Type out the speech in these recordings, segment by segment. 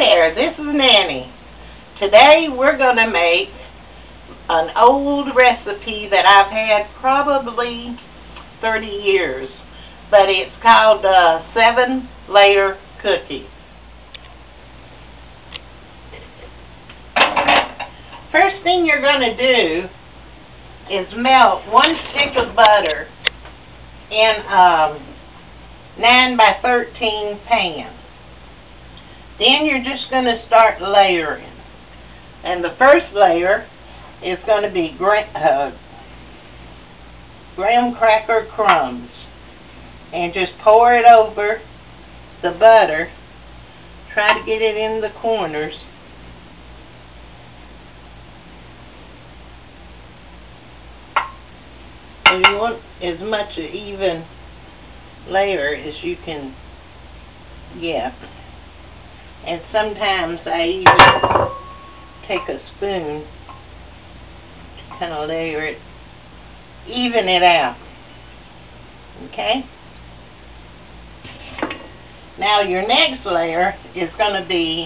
there, this is Nanny. Today we're going to make an old recipe that I've had probably 30 years, but it's called a 7-layer cookie. First thing you're going to do is melt 1 stick of butter in a 9 by 13 pan. Then you're just going to start layering. And the first layer is going to be graham cracker crumbs. And just pour it over the butter. Try to get it in the corners. And you want as much an even layer as you can get. And sometimes I even take a spoon to kind of layer it, even it out. Okay? Now your next layer is going to be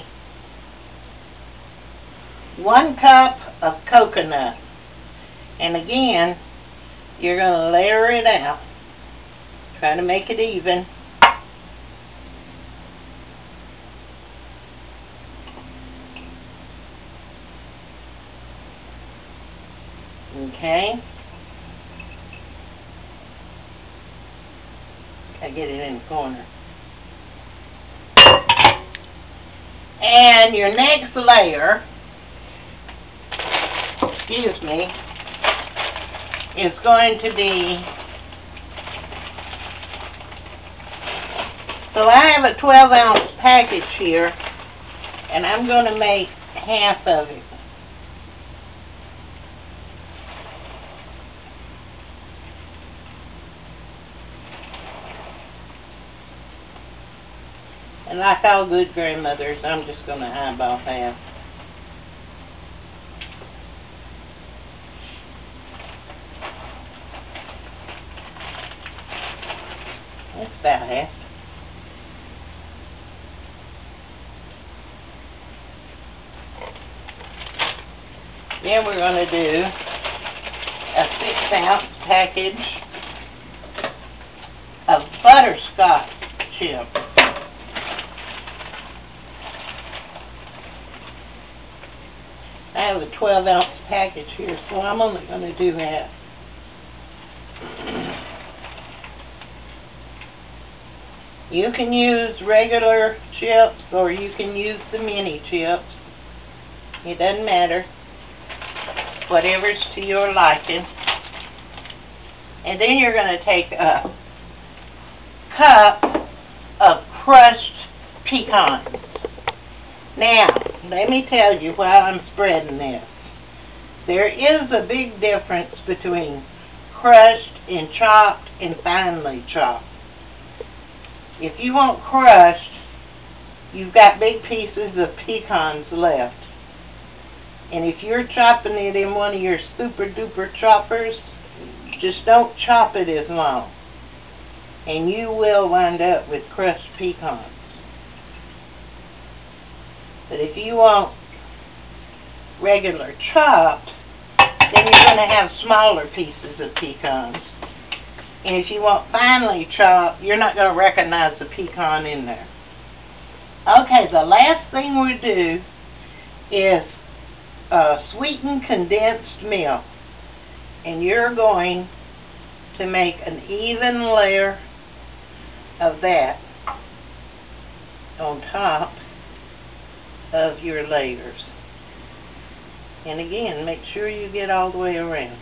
1 cup of coconut. And again, you're going to layer it out. Try to make it even. Okay. I get it in the corner. And your next layer, excuse me, is going to be, so I have a 12-ounce package here, and I'm going to make half of it. And like all good grandmothers, I'm just going to eyeball half. That's about half. Then we're going to do a 6-ounce package of butterscotch chips. I have a 12-ounce package here, so I'm only going to do half. You can use regular chips or you can use the mini chips. It doesn't matter. Whatever's to your liking. And then you're going to take a cup of crushed pecans. Now, let me tell you while I'm spreading this. There is a big difference between crushed and chopped and finely chopped. If you want crushed, you've got big pieces of pecans left. And if you're chopping it in one of your super duper choppers, just don't chop it as long. And you will wind up with crushed pecans. But if you want regular chopped, then you're going to have smaller pieces of pecans. And if you want finely chopped, you're not going to recognize the pecan in there. Okay, the last thing we do is sweetened condensed milk. And you're going to make an even layer of that on top of your layers. And again, make sure you get all the way around.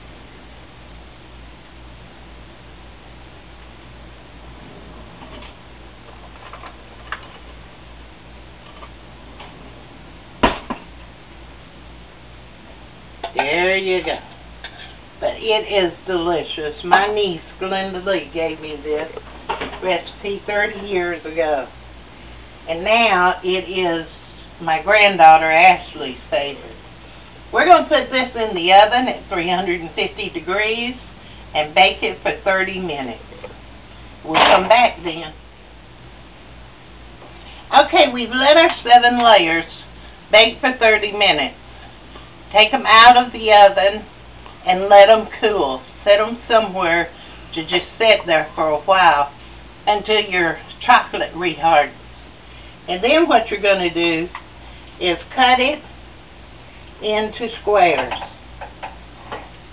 There you go. But it is delicious. My niece, Glenda Lee, gave me this recipe 30 years ago. And now it is my granddaughter Ashley's favorite. We're going to put this in the oven at 350 degrees and bake it for 30 minutes. We'll come back then. Okay, we've let our 7 layers bake for 30 minutes. Take them out of the oven and let them cool. Set them somewhere to just sit there for a while until your chocolate rehardens. And then what you're going to do is cut it into squares.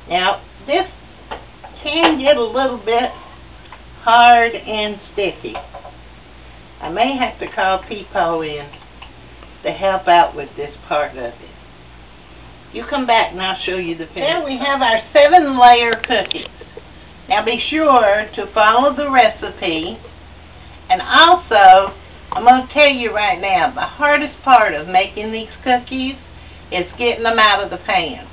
Now, this can get a little bit hard and sticky. I may have to call Peepaw in to help out with this part of it. You come back and I'll show you the finish. There we have our 7-layer cookies. Now be sure to follow the recipe. And also, I'm going to tell you right now, the hardest part of making these cookies is getting them out of the pan.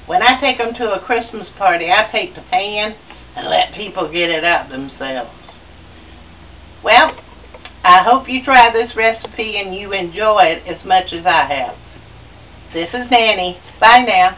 When I take them to a Christmas party, I take the pan and let people get it out themselves. Well, I hope you try this recipe and you enjoy it as much as I have. This is Nanny. Bye now.